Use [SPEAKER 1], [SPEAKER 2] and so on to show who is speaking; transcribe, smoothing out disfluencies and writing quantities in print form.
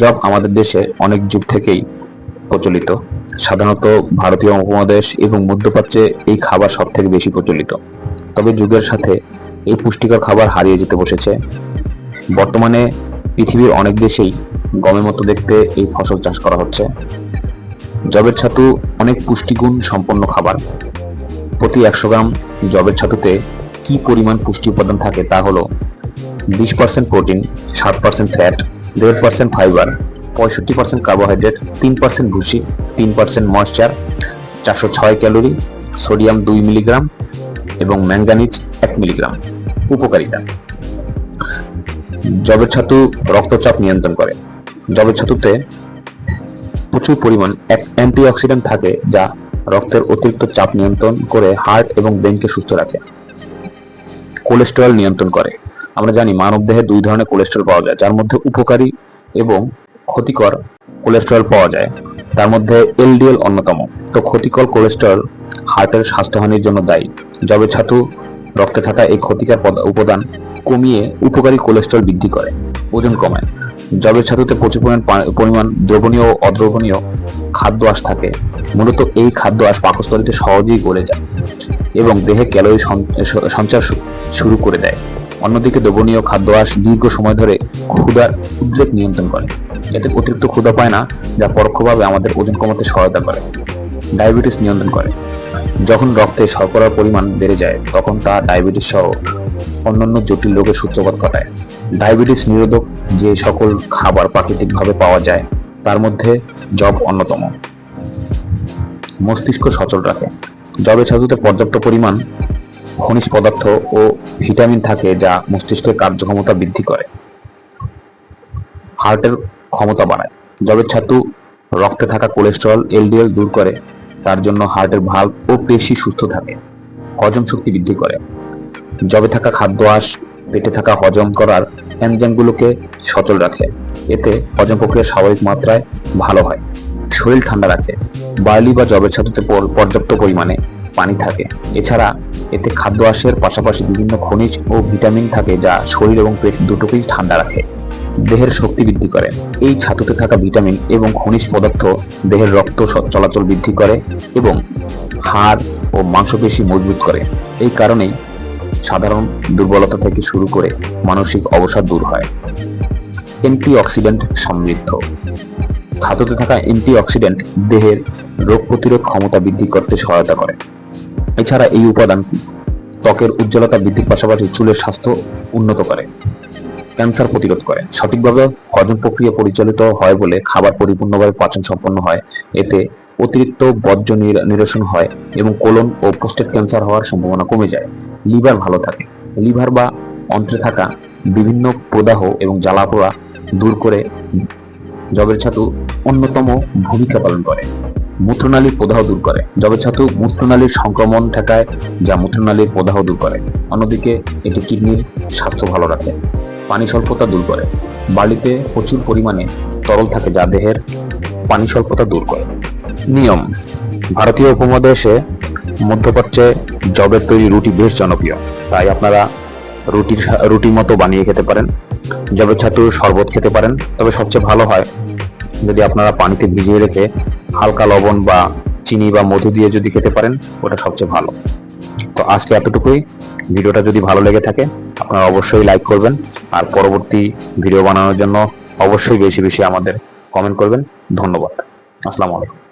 [SPEAKER 1] Job আমাদের দেশে অনেক যুগ থেকেই প্রচলিত। সাধারণত ভারতীয় উপমহাদেশ এবং মধ্যপ্রাচ্যে এই খাবার সব থেকে বেশি প্রচলিত। তবে যুগের সাথে এই পুষ্টিকর খাবার হারিয়ে যেতে বসেছে। বর্তমানে পৃথিবীর অনেক দেশেই গমের মতো দেখতে এই ফসল চাষ করা হচ্ছে। জবের ছাতু অনেক পুষ্টিগুণ সম্পন্ন খাবার। প্রতি 100 গ্রাম জবের ছাতুতে কি পরিমাণ পুষ্টি উপাদান থাকে তা হলো 20% প্রোটিন, 7% ফ্যাট, 1.5% ফাইবার, 65% কার্বোহাইড্রেট, 3% ভুসি, 3% ময়েশ্চার, 406 ক্যালোরি, সোডিয়াম 2 মিলিগ্রাম এবং ম্যাঙ্গানিজ 1 মিলিগ্রাম। উপকারিতা: জবের ছাতু রক্তচাপ নিয়ন্ত্রণ করে। জবের ছাতুতে প্রচুর পরিমাণ অ্যান্টিঅক্সিডেন্ট থাকে যা রক্তের অতিরিক্ত চাপ নিয়ন্ত্রণ করে হার্ট এবং ব্রেনকে সুস্থ রাখে। কোলেস্টেরল নিয়ন্ত্রণ করে। আমরা জানি মানবদেহে 2 ধরনের কোলেস্টেরল পাওয়া যায়, যার মধ্যে উপকারী এবং ক্ষতিকর কোলেস্টেরল পাওয়া যায়। তার মধ্যে এলডিএল অন্যতম। তো ক্ষতিকর কোলেস্টেরল হার্টের স্বাস্থ্যহানির জন্য দায়ী। জবের ছাতু রক্তে থাকা এই ক্ষতিকর উপাদান কমিয়ে উপকারী কোলেস্টেরল বৃদ্ধি করে, ওজন কমায়। জবের ছাতুতে প্রচুর পরিমাণ দ্রবণীয় ও অদ্রবণীয় খাদ্য আঁশ থাকে। মূলত এই খাদ্য আঁশ পাকস্থলীতে সহজেই গলে যায় এবং দেহে ক্যালোরি সঞ্চার শুরু করে দেয়। অন্যদিকে দ্রবণীয় খাদ্য আঁশ দীর্ঘ সময় ধরে ক্ষুধার উদ্রেক নিয়ন্ত্রণ করে। এতে অতিরিক্ত ক্ষুধা পায় না, যা পরোক্ষভাবে আমাদের ওজন কমাতে সহায়তা করে। ডায়াবেটিস নিয়ন্ত্রণ করে। যখন রক্তে শর্করার পরিমাণ বেড়ে যায় তখন তা ডায়াবেটিস সহ অন্যান্য জটিল রোগের সূত্রপাত ঘটায়। ডায়াবেটিস নিরোধক যে সকল খাবার প্রাকৃতিকভাবে পাওয়া যায় তার মধ্যে জব অন্যতম। মস্তিষ্ক সচল রাখে। জবের ছাতুতে পর্যাপ্ত পরিমাণ খনিজ পদার্থ ও ভিটামিন থাকে যা মস্তিষ্কের কার্যক্ষমতা বৃদ্ধি করে, হার্টের ক্ষমতা বাড়ায়। জবের ছাতু রক্তে থাকা কোলেস্টেরল এলডিএল দূর করে, তার জন্য হার্টের ভালভ ও পেশি সুস্থ থাকে। হজম শক্তি বৃদ্ধি করে। জবে থাকা খাদ্য আঁশ পেটে থাকা হজম করার এনজাইমগুলোকে সচল রাখে। এতে হজম প্রক্রিয়া স্বাভাবিক মাত্রায় ভালো হয়। শরীর ঠান্ডা রাখে। বার্লি বা জবের ছাতুতে পর্যাপ্ত পরিমাণে পানি থাকে। এছাড়া এতে খাদ্য আঁশের পাশাপাশি বিভিন্ন খনিজ ও ভিটামিন থাকে যা শরীর এবং পেট দুটোকেই ঠান্ডা রাখে। দেহের শক্তি বৃদ্ধি করে। এই ছাতুতে থাকা ভিটামিন এবং খনিজ পদার্থ দেহের রক্ত চলাচল বৃদ্ধি করে এবং হাড় ও মাংসপেশি মজবুত করে। এই কারণেই সাধারণ দুর্বলতা থেকে শুরু করে মানসিক অবসাদ দূর হয়। অ্যান্টিঅক্সিডেন্ট সমৃদ্ধ। ছাতুতে থাকা অ্যান্টিঅক্সিডেন্ট দেহের রোগ প্রতিরোধ ক্ষমতা বৃদ্ধি করতে সহায়তা করে। এছাড়া এই উপাদান ত্বকের উজ্জ্বলতা বৃদ্ধির পাশাপাশি চুলের স্বাস্থ্য উন্নত করে, ক্যান্সার প্রতিরোধ করে। সঠিকভাবে হজম প্রক্রিয়া পরিচালিত হয় বলে খাবার পরিপূর্ণভাবে পাচন সম্পন্ন হয়। এতে অতিরিক্ত বর্জ্য নিরসন হয় এবং কোলন ও প্রোস্টেট ক্যান্সার হওয়ার সম্ভাবনা কমে যায়। লিভার ভালো থাকে। লিভার বা অন্ত্রে থাকা বিভিন্ন প্রদাহ এবং জ্বালাপোড়া দূর করে জবের ছাতু অন্যতম ভূমিকা পালন করে। মূত্রনালীর প্রদাহ দূর করে। জবের ছাতু মূত্রনালীর সংক্রমণ ঠেকায়, যা মূত্রনালীর প্রদাহ দূর করে। অন্যদিকে এটি কিডনির স্বাস্থ্য ভালো রাখে। পানি স্বল্পতা দূর করে। বার্লিতে প্রচুর পরিমাণে তরল থাকে যা দেহের পানি স্বল্পতা দূর করে। নিয়ম: ভারতীয় উপমহাদেশে মধ্যপ্রাচ্যে জবের তৈরি রুটি বেশ জনপ্রিয়, তাই আপনারা রুটির মতো বানিয়ে খেতে পারেন। জবের ছাতুর শরবত খেতে পারেন, তবে সবচেয়ে ভালো হয় যদি আপনারা পানিতে ভিজিয়ে রেখে হালকা লবণ বা চিনি বা মধু দিয়ে যদি খেতে পারেন, ওটা সবচেয়ে ভালো। তো আজকে এতটুকুই। ভিডিওটা যদি ভালো লেগে থাকে আপনারা অবশ্যই লাইক করবেন, আর পরবর্তী ভিডিও বানানোর জন্য অবশ্যই বেশি বেশি আমাদের কমেন্ট করবেন। ধন্যবাদ। আসসালামু আলাইকুম।